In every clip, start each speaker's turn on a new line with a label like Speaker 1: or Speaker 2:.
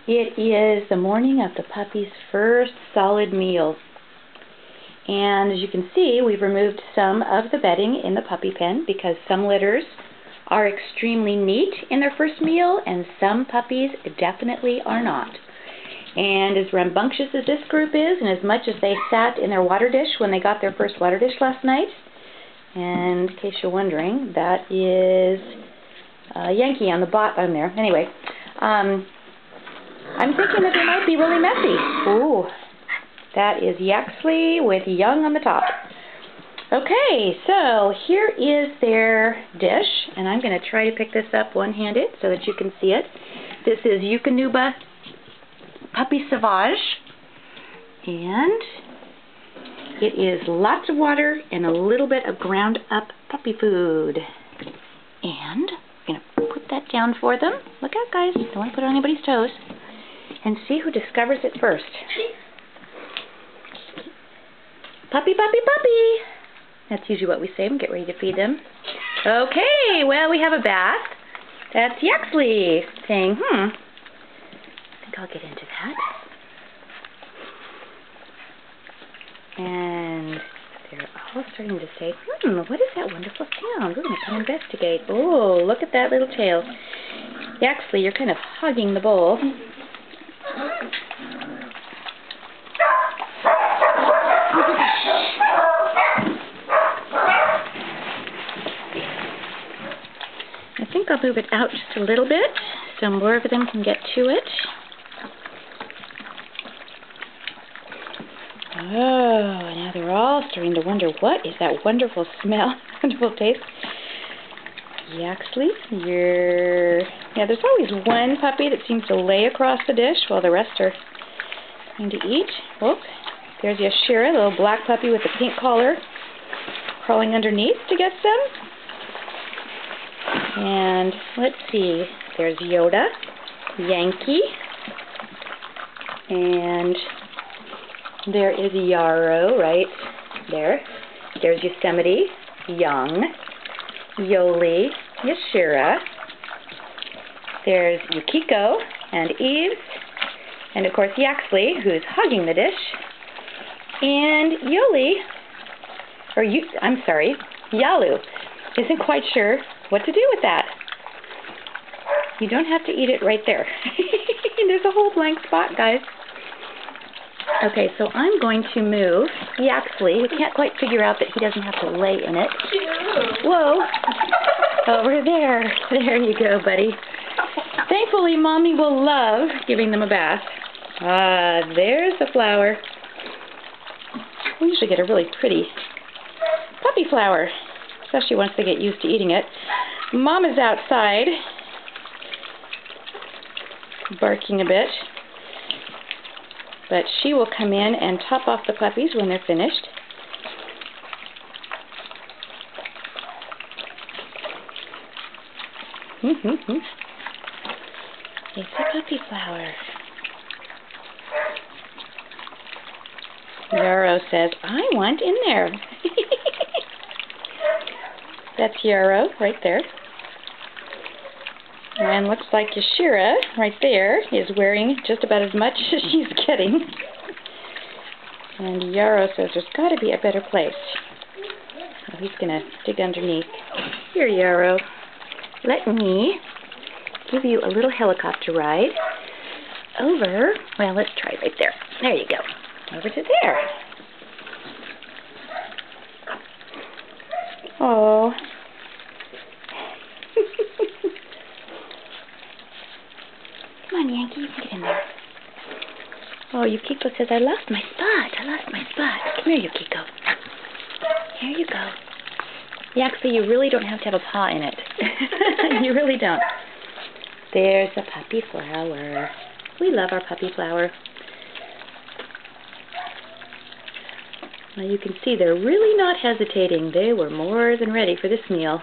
Speaker 1: It is the morning of the puppy's first solid meal. And as you can see, we've removed some of the bedding in the puppy pen because some litters are extremely neat in their first meal and some puppies definitely are not. And as rambunctious as this group is, and as much as they sat in their water dish when they got their first water dish last night, and in case you're wondering, that is Yankee on the bottom there. Anyway, I'm thinking that they might be really messy. Ooh, that is Yaxley with Young on the top. Okay, so here is their dish, and I'm going to try to pick this up one-handed so that you can see it. This is Eukanuba Puppy Sauvage, and it is lots of water and a little bit of ground up puppy food. And I'm going to put that down for them. Look out, guys. Don't want to put it on anybody's toes. And see who discovers it first. Puppy, puppy, puppy. That's usually what we say when we get ready to feed them. Okay, well, we have a bath. That's Yaxley saying, I think I'll get into that. And they're all starting to say, what is that wonderful sound? We're going to come investigate. Oh, look at that little tail. Yaxley, you're kind of hogging the bowl. I think I'll move it out just a little bit so more of them can get to it. Oh, now they're all starting to wonder, what is that wonderful smell, wonderful taste? Yaxley, yeah, there's always one puppy that seems to lay across the dish while the rest are trying to eat. Whoop. There's Yashira, the little black puppy with the pink collar, crawling underneath to get some. And let's see, there's Yoda, Yankee, and there is Yarrow right there. There's Yosemite, Young, Yoli, Yashira. There's Yukiko and Eves, and of course Yaxley, who's hugging the dish. And Yoli, Yalu, isn't quite sure what to do with that. You don't have to eat it right there. There's a whole blank spot, guys. Okay, so I'm going to move Yaxley. We can't quite figure out that he doesn't have to lay in it. Whoa. Over there. There you go, buddy. Thankfully, Mommy will love giving them a bath. There's the flower. We usually get a really pretty puppy flower, especially once they get used to eating it. Mom is outside, barking a bit, but she will come in and top off the puppies when they're finished. It's a puppy flower. Yarrow says, I want in there. That's Yarrow right there. And looks like Yashira right there is wearing just about as much as she's getting. And Yarrow says there's got to be a better place. So he's going to dig underneath. Here, Yarrow. Let me give you a little helicopter ride over. Well, let's try right there. There you go. Over to there. Oh. Come on, Yankee, you can get in there. Oh, Yukiko says, I lost my spot. I lost my spot. Come here, Yukiko. Here you go. Yeah, actually, you really don't have to have a paw in it. You really don't. There's a puppy flower. We love our puppy flower. Now you can see they're really not hesitating. They were more than ready for this meal.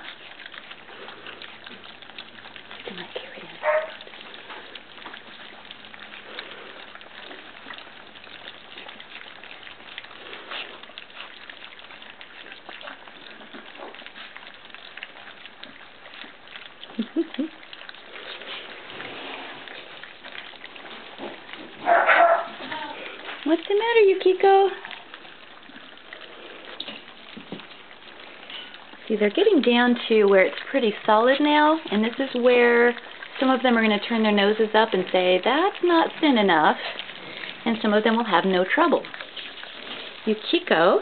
Speaker 1: What's the matter, Yukiko? See, they're getting down to where it's pretty solid now, and this is where some of them are going to turn their noses up and say, that's not thin enough, and some of them will have no trouble. Yukiko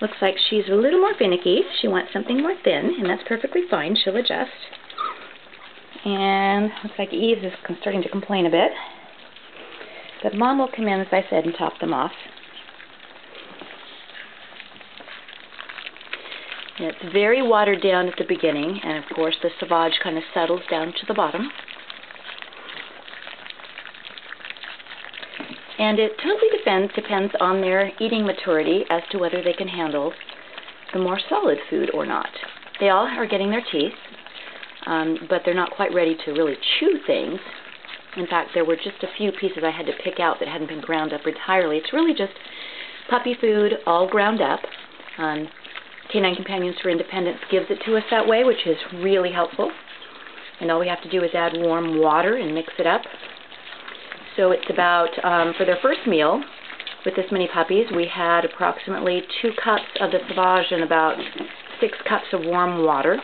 Speaker 1: looks like she's a little more finicky. She wants something more thin, and that's perfectly fine. She'll adjust. And looks like Eve is starting to complain a bit. But Mom will come in, as I said, and top them off. And it's very watered down at the beginning, and of course the sauvage kind of settles down to the bottom. And it totally depends on their eating maturity as to whether they can handle the more solid food or not. They all are getting their teeth, but they're not quite ready to really chew things. In fact, there were just a few pieces I had to pick out that hadn't been ground up entirely. It's really just puppy food all ground up. Canine Companions for Independence gives it to us that way, which is really helpful. And all we have to do is add warm water and mix it up. So it's about, for their first meal, with this many puppies, we had approximately 2 cups of the sauvage and about 6 cups of warm water.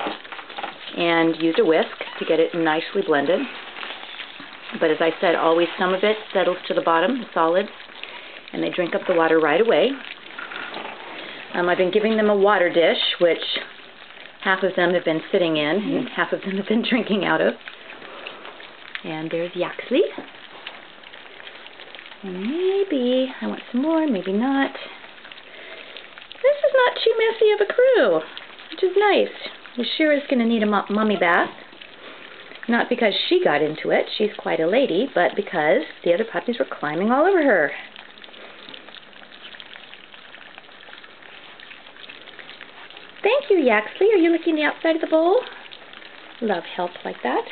Speaker 1: And use a whisk to get it nicely blended. But as I said, always some of it settles to the bottom, the solids, and they drink up the water right away. I've been giving them a water dish, which half of them have been sitting in, and half of them have been drinking out of. And there's Yaxley. And maybe, I want some more, maybe not. This is not too messy of a crew, which is nice. We sure is going to need a mummy bath. Not because she got into it, she's quite a lady, but because the other puppies were climbing all over her. Thank you, Yaxley. Are you licking the outside of the bowl? Love help like that.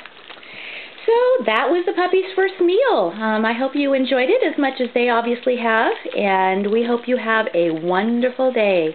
Speaker 1: So that was the puppy's first meal. I hope you enjoyed it as much as they obviously have, and we hope you have a wonderful day.